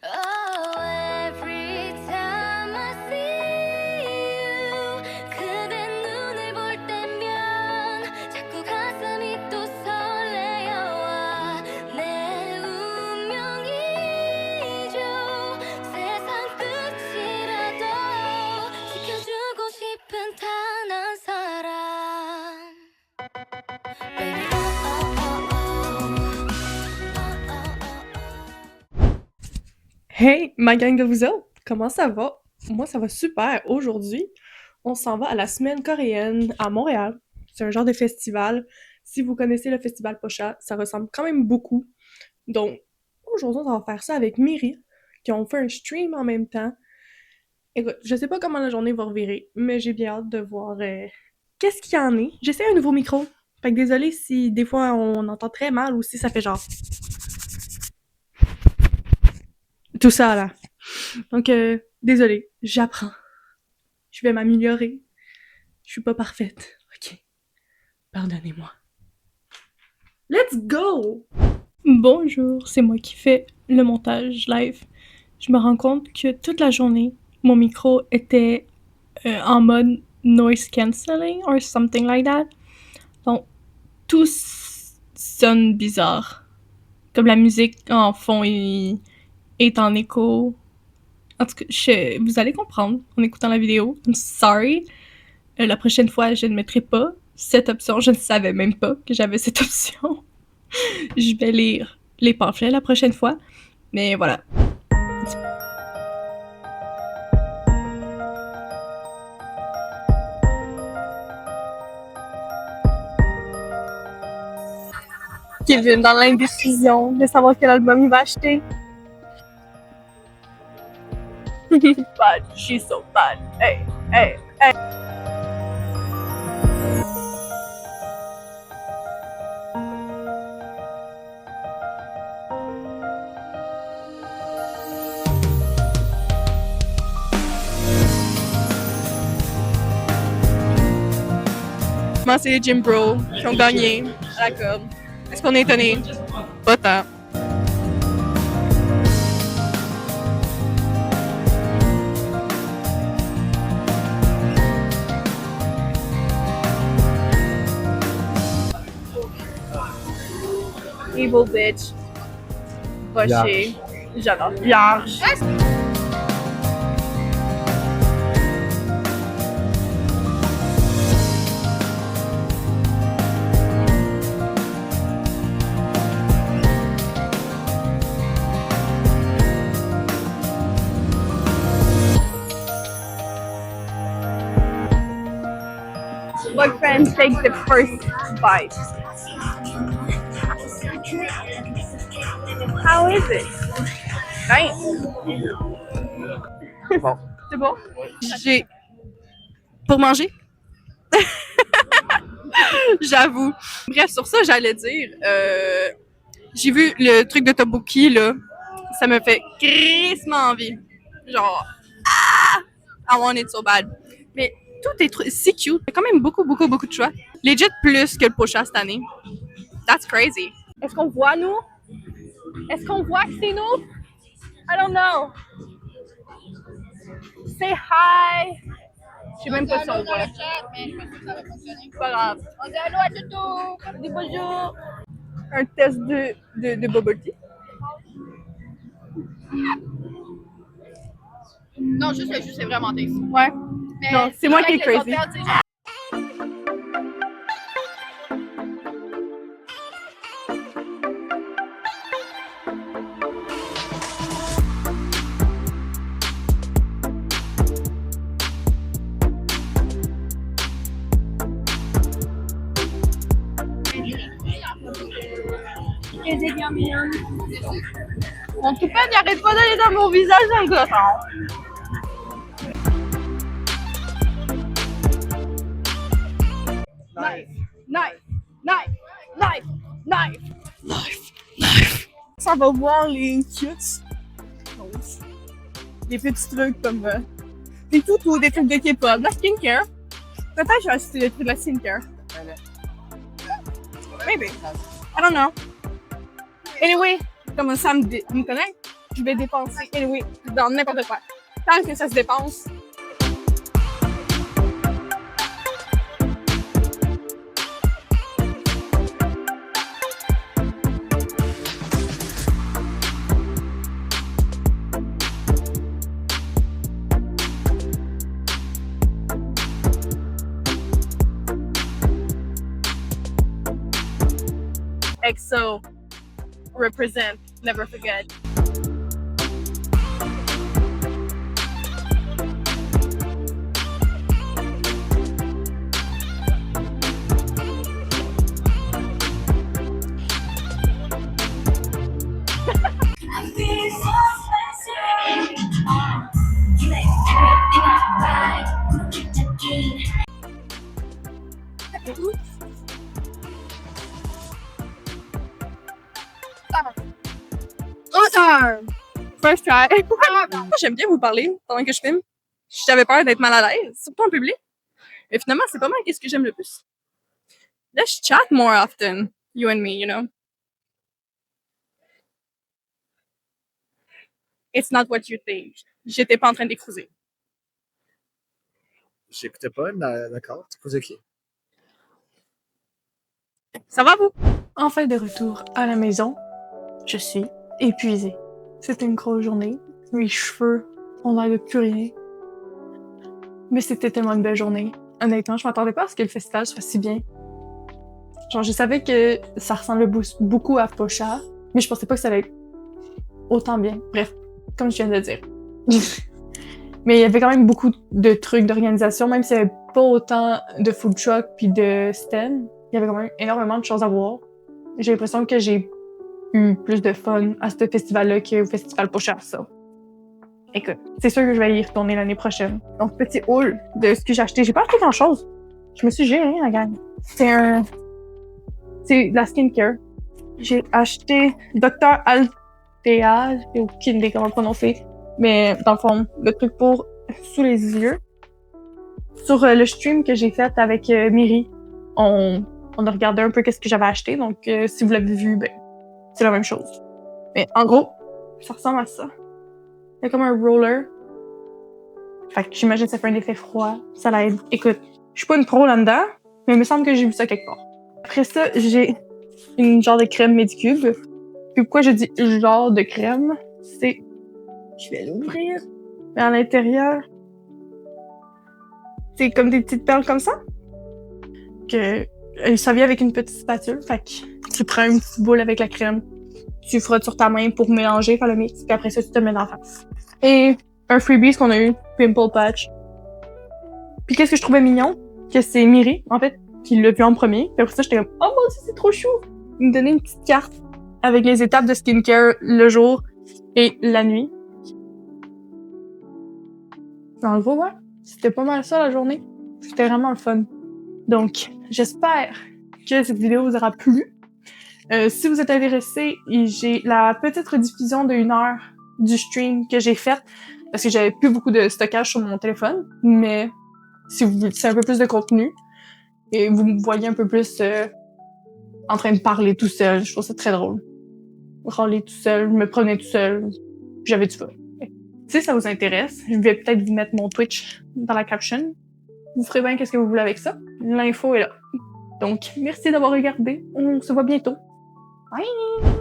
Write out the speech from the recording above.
Oh, every time I see you 그대 눈을 볼 때면 자꾸 가슴이 또 설레어와 내 운명이죠 세상 끝이라도 지켜주고 싶은 단 한 사람 Baby, oh, oh, oh, oh. Hey, ma gang de vous autres, comment ça va? Moi, ça va super. Aujourd'hui, on s'en va à la semaine coréenne à Montréal. C'est un genre de festival. Si vous connaissez le festival Pocha, ça ressemble quand même beaucoup. Donc, aujourd'hui, on va faire ça avec Miri, qui ont fait un stream en même temps. Écoute, je sais pas comment la journée va revirer, mais j'ai bien hâte de voir qu'est-ce qu'il y en est. J'essaie un nouveau micro. Fait que désolé si des fois on entend très mal ou si ça fait genre tout ça là. Donc, désolé, j'apprends. Je vais m'améliorer. Je suis pas parfaite. Ok. Pardonnez-moi. Let's go! Bonjour, c'est moi qui fais le montage live. Je me rends compte que toute la journée, mon micro était en mode noise cancelling or something like that. Donc, tout sonne bizarre. Comme la musique en fond est en écho. En tout cas, vous allez comprendre en écoutant la vidéo. I'm sorry. La prochaine fois, je ne mettrai pas cette option. Je ne savais même pas que j'avais cette option. Je vais lire les pamphlets la prochaine fois. Mais voilà. Kevin dans l'indécision de savoir quel album il va acheter. Bad, she's so bad. Hey, hey, hey. C'est les Gym Bros qui ont gagné à la corde. Est-ce qu'on est étonné? Pas tant. Evil bitch. Rocher. J'adore. Vierge. Boyfriend take the first bite. How is it? Nice. Bon. C'est bon? J'ai... Pour manger? J'avoue. Bref, sur ça, j'allais dire... j'ai vu le truc de Tteokbokki, là. Ça me fait crissement envie. Genre... Ah! I want it so bad. Mais tout est si cute. Il y a quand même beaucoup de choix. Legit plus que le Pocha cette année. That's crazy. Est-ce qu'on voit, nous? Est-ce qu'on voit que c'est nous? I don't know. Say hi. Je sais même pas si on voit. C'est pas grave. On dit allô à Toutou. On dit bonjour. Un test de bubble tea. Non, juste le jus, c'est vraiment tasty. Ouais. Mais non, c'est moi qui est crazy. En tout cas, n'arrête pas d'aller dans mon visage en gossant. Knife. Ça va voir les cutes. Des petits trucs comme des toutous, des trucs de K-pop, de la skincare. Peut-être que je vais acheter des trucs de la skincare. Maybe. I don't know. Anyway, comme ça me connecte, je vais dépenser anyway dans n'importe quoi. Tant que ça se dépense. EXO represent, never forget. I'm feeling so special. You make everything alright. Look at the key. Retard! First try. Moi, j'aime bien vous parler pendant que je filme. J'avais peur d'être mal à l'aise, surtout en public. Mais finalement, c'est pas mal qu'est-ce que j'aime le plus. Let's chat more often, you and me, you know? It's not what you think. J'étais pas en train d'écrouser. J'écoutais pas, d'accord. Tu posais qui? Ça va, vous? Enfin de retour à la maison, je suis épuisée. C'était une grosse journée. Mes cheveux ont l'air de plus rien. Mais c'était tellement une belle journée. Honnêtement, je m'attendais pas à ce que le festival soit si bien. Genre, je savais que ça ressemblait beaucoup à Pocha, mais je pensais pas que ça allait être autant bien. Bref, comme je viens de le dire. Mais il y avait quand même beaucoup de trucs d'organisation, même s'il y avait pas autant de food truck puis de stand. Il y avait quand même énormément de choses à voir. J'ai l'impression que j'ai eu plus de fun à ce festival-là qu'au festival Pocha, ça. Écoute, c'est sûr que je vais y retourner l'année prochaine. Donc, petit haul de ce que j'ai acheté. J'ai pas acheté grand-chose. Je me suis gérée, la gang. C'est de la skincare. J'ai acheté Dr. Altea, j'ai aucune idée comment le prononcer, mais dans le fond, le truc pour sous les yeux. Sur le stream que j'ai fait avec Miri, on a regardé un peu qu'est-ce que j'avais acheté, donc si vous l'avez vu, ben, c'est la même chose. Mais en gros, ça ressemble à ça. Il y a comme un roller. Fait que j'imagine que ça fait un effet froid, ça l'aide. Écoute, je suis pas une pro là-dedans, mais il me semble que j'ai vu ça quelque part. Après ça, j'ai une genre de crème Medicube. Puis pourquoi je dis genre de crème, c'est... Je vais l'ouvrir. Mais à l'intérieur, c'est comme des petites perles comme ça. Que ça vient avec une petite spatule. Fait que tu prends une petite boule avec la crème, tu frottes sur ta main pour mélanger, faire le mix, puis après ça, tu te le mets dans la face. Et un freebie qu'on a eu, Pimple Patch. Puis qu'est-ce que je trouvais mignon? Que c'est Miri, en fait, qui l'a vu en premier. Puis après ça, j'étais comme, oh mon Dieu, c'est trop chou! Il me donnait une petite carte avec les étapes de skincare le jour et la nuit. Dans le gros, ouais, c'était pas mal ça la journée. C'était vraiment le fun. Donc, j'espère que cette vidéo vous aura plu. Si vous êtes intéressés, j'ai la petite rediffusion de 1 heure du stream que j'ai faite parce que j'avais plus beaucoup de stockage sur mon téléphone. Mais si vous voulez un peu plus de contenu et vous me voyez un peu plus en train de parler tout seul, je trouve ça très drôle. Râler tout seul, me promener tout seul, j'avais du fun. Si ça vous intéresse, je vais peut-être vous mettre mon Twitch dans la caption. Vous ferez bien qu'est-ce que vous voulez avec ça. L'info est là. Donc, merci d'avoir regardé. On se voit bientôt. Bye!